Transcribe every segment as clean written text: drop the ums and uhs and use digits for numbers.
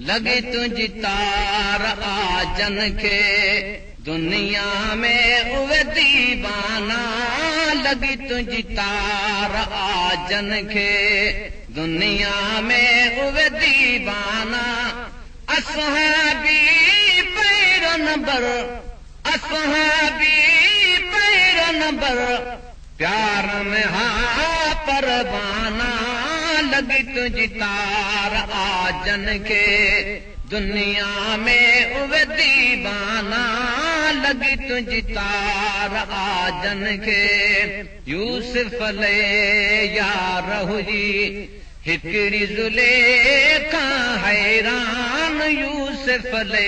लगी तुझी तार आजन के दुनिया में उवे दीवाना लगी तुझी तार आजन के दुनिया में उवे दीवाना असहाबी पैर नंबर असहाबी पैर नंबर प्यार में हाँ परवाना लगी तुझी तार आजन के दुनिया में उवे दीवाना लगी तुझी तार आजन के यूसुफ ले यार हुई हिकड़ी जुलेखा हैरान यूसुफ ले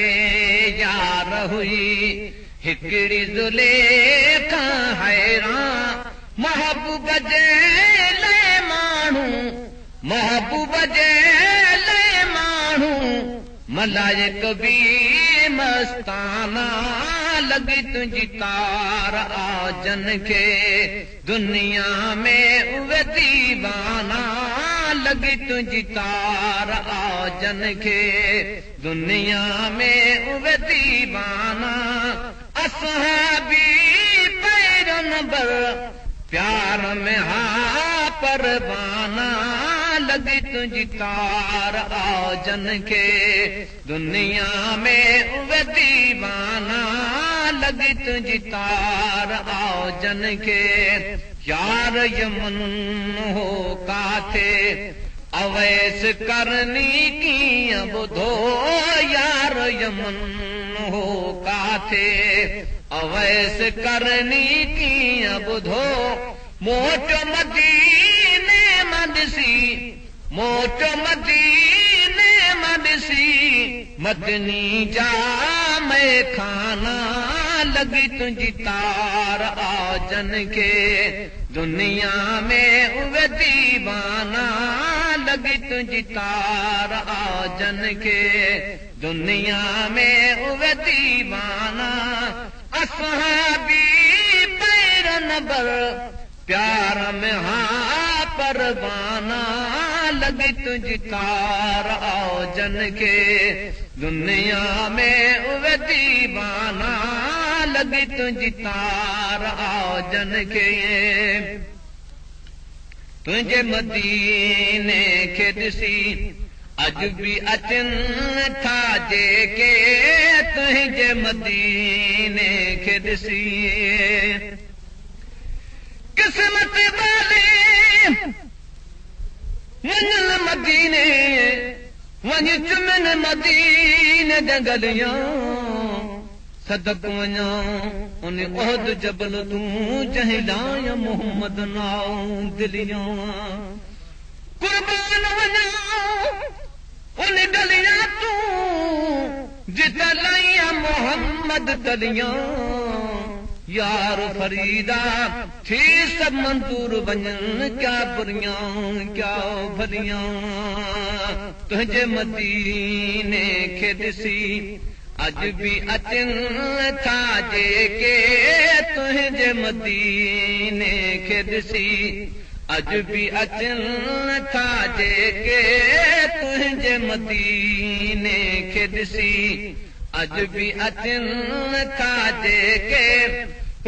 यार हुई हिकड़ी जुलेखा हैरान महबूब जे ले माण्हू महबूब जे ले माण्हू मलाइक भी मस्ताना लगी तुझी तार आजन के दुनिया में उवे दीवाना लगी तुझी तार आजन के दुनिया में उवे दीवाना असहाबी पैर नंबर प्यार में हाँ परवाना लगी तुझी तार आजन के दुनिया में उवे दीवाना लगी तुझी तार आजन के यार यमन हो काथे अवैस करनी की बुधो यार यमन हो काथे अवैस करनी की बुधो मोट मदीने मदसी मोट मदीने मदसी मदनी जा मैं खाना लगी तुझी तार आजन के दुनिया में उवे दीवाना लगी तुझी तार आजन के दुनिया में उवे दीवाना असहाबी पैर नंबर प्यार में हाँ परवाना लगी तुझी तार आजन के दुनिया में उवे दीवाना लगी तुझी तार आजन के तुझे मदीने के दिसी अज भी अचन था जेके तुझे मदीने के दिसी किस्मत वाले वञल मदीने वञ चुमन मदीने जंगलियां सदक वञा उन ओहद जबल तूं जहिलाया मोहम्मद नाओ दिलियां कुर्बान वञा उन गलियां तूं जिते लाइया मोहम्मद तलियां यार फरीदा थी सब मंजूर वञन क्या बुरियां क्या भलियां तुझे मदीने के ॾिसी अज भी अचन था जेके तुझे मदीने के ॾिसी अज भी अचन था जेके तुझे मदीने के ॾिसी अज भी अचन था जेके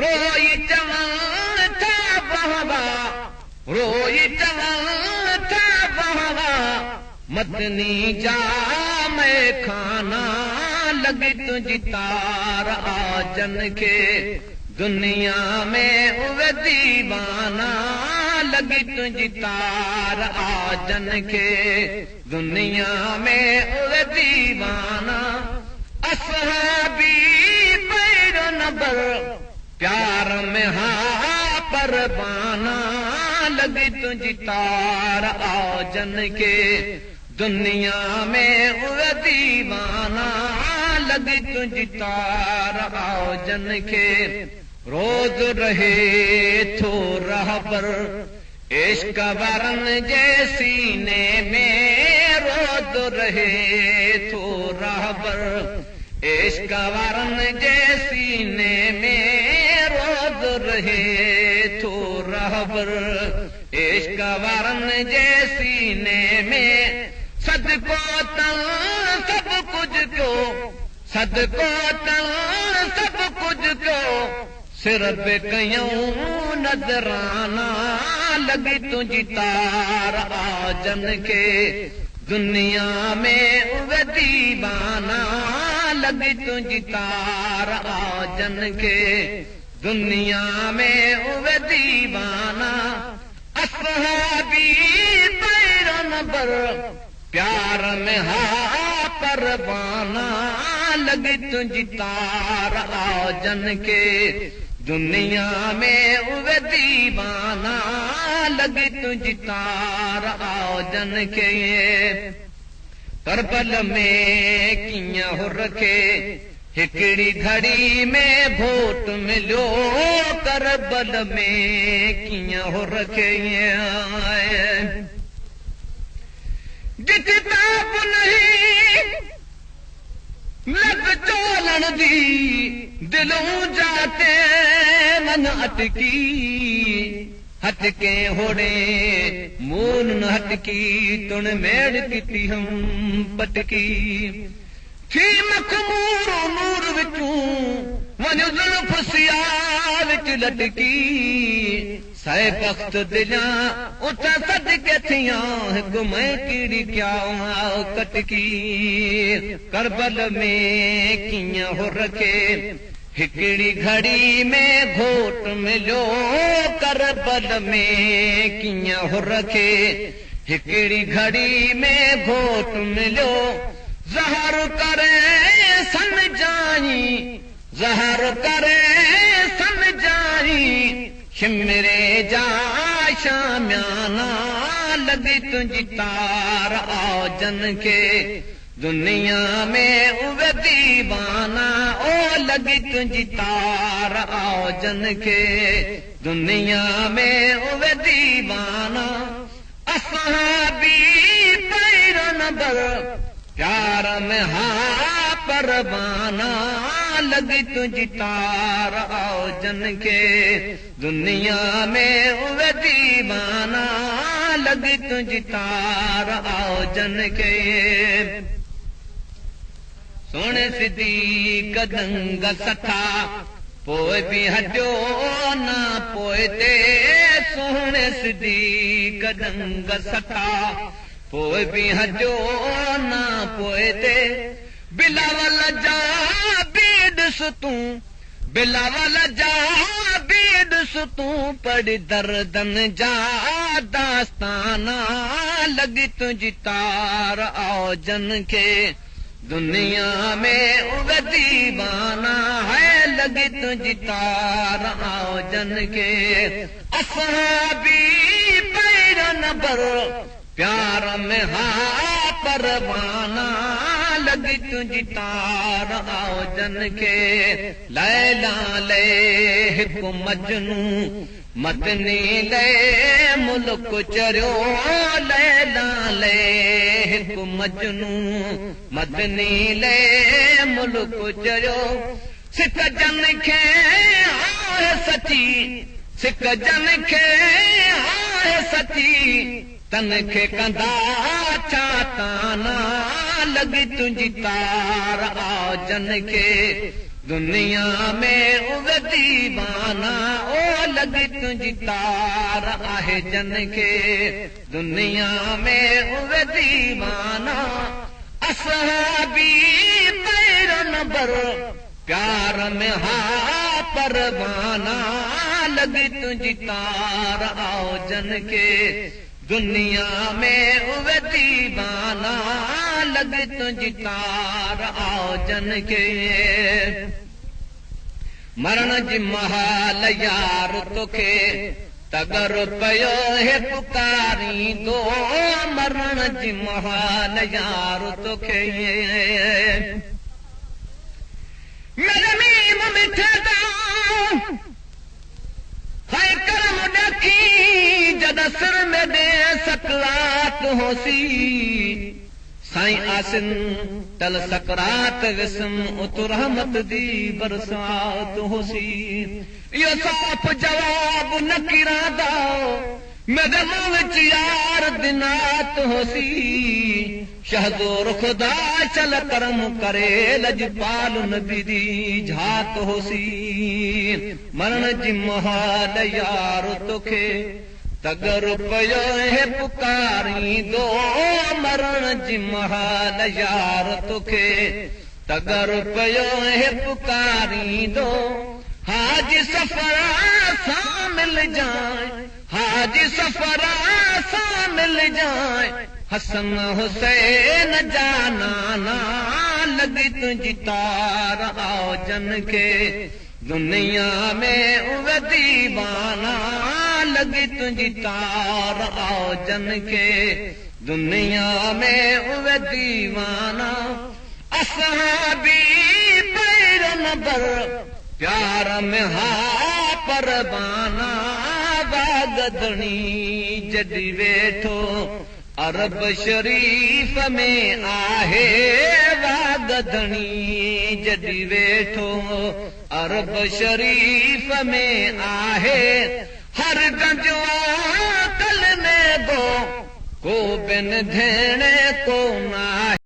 रोई चवण था बहवा रोई चवण था बहवा मदनी जा मैं खाना लगी तुझी तार आजन के दुनिया में उवे दीवाना लगी तुझी तार आजन के दुनिया में उवे दीवाना असहाबी पैर नंबर प्यार में हाँ परवाना लगी तुझी तार आजन के दुनिया में उवे दीवाना लगी तुझी तार आजन के रोज रहे थो रहबर इश्क वरन जे सीने में रोज रहे थो रहबर इश्क वरन जे सीने में रोज रहे थो रहबर इश्क वारन जे सीने में सदको तन सब कुछ क्यों, सदको तन सब कुछ क्यों, सिर पे कयूं नजराना लगी तुझी तार आजन के, दुनिया में उवे दीवाना लगी तुझी तार आजन के, दुनिया में उवे दीवाना असहाबी पैरन पर प्यार में हा परवाना लगी तुझी तार आजन के, दुनिया में उवे दीवाना लगी तुझी तार आजन के। करबल में कियां हो रखे हिकड़ी घड़ी में भोट मिलो, करबल में कियां हो रखे किताब नहीं लग चोलन दी, दिलों जाते मन अटकी, हटके होड़े मून न हटकी, तुण मेड़ की हम पटकी, थी मखमूर नूर विचूं वन जुल्फ सिया विच लटकी, सै बख्त दिला उठ सदके थियां गुमै कीड़ी क्या कटकी, करबल में कियां हो रखे हिकड़ी घड़ी में घोट मिलो, करबल में कियां हो रखे हिकड़ी घड़ी में घोट मिलो, ज़हर करे समझाई, ज़हर करे समझाई, शिमरे जा शाम्याना लगी तुझी तार आजन के, दुनिया में उवे दीवाना ओ लगी तुझी तार आजन के, दुनिया में उवे दीवाना असहाबी पैरन बर प्यार में हा परवाना लगी तुझी तार आजन के, दुनिया में उवे दीवाना लगी तुझी तार आजन के। सोने सिद्दीक़ दंग सथा पोइ बि हटियो ना पोइ ते, सोने सिद्दीक़ दंग सथा पोइ बि हटियो ना पोइ ते, बिलावल जा बीॾिस तूं, बिलावल जा बीॾिस तूं, पढ़ दर्दन जा दास्ताना लगी तुझी तार आजन के, दुनिया में उवे दीवाना है लगी तुझी तार आजन के, असहाबी पैरन बर प्यार में हा परवाना लगी तुझी तार आजन के, लैला ले हिकु मजनू मदनी ले मुल्क चरियो, लैला ले हिकु मजनू मदनी ले मुल्क चरियो, सिक जन खे आहे सची, सिक जन खे आहे सची, तन खे कंदा छा ताना लगी तुझी तार आजन के, दुनिया में उवे दीवाना ओ लगी तुझी तार आहे जन के, दुनिया में उवे दीवाना असहाबी पैरन बर प्यार में हा परवाना लगी तुझी तार आजन के, दुनिया में उवे दीवाना लगी तुझी तार आजन के। मरण जी महाल यार तोखे तगर पयो है पुकारी दो, मरण जी महाल यार तोखे मेरे मीम मिठे दा है करम डकी, जद सिर में दे सकरात होसी, साईं आसिन तल सकरात विसम उत रहमत दी बरसात होसी, यो साफ जवाब न किरा दा मेरे मुंह विच यार दिनात होसी शहदोर खुदा चल करम करे लजपाल नबी दी झात होसी मरण जी महाल यार तोखे तगर पयो है पुकारी दो मरण जी महाल यार तोखे तगर पयो है पुकारी दो हाजी सफरा सा मिल जाए हाजी सफरा सा मिल जाए हसन हुसैन जाना ना लगी तुझी तार आओ जन के दुनिया में उवे दीवाना लगी तुझी तार आओ जन के दुनिया में उवे दीवाना असहाबी पैरन बर प्यार में हा परवाना वागदणी जॾी वेठो अरब शरीफ में आहे वागदणी जॾी वेठो अरब शरीफ में आहे हर गंजो कल में गो को बिन धेणे को ना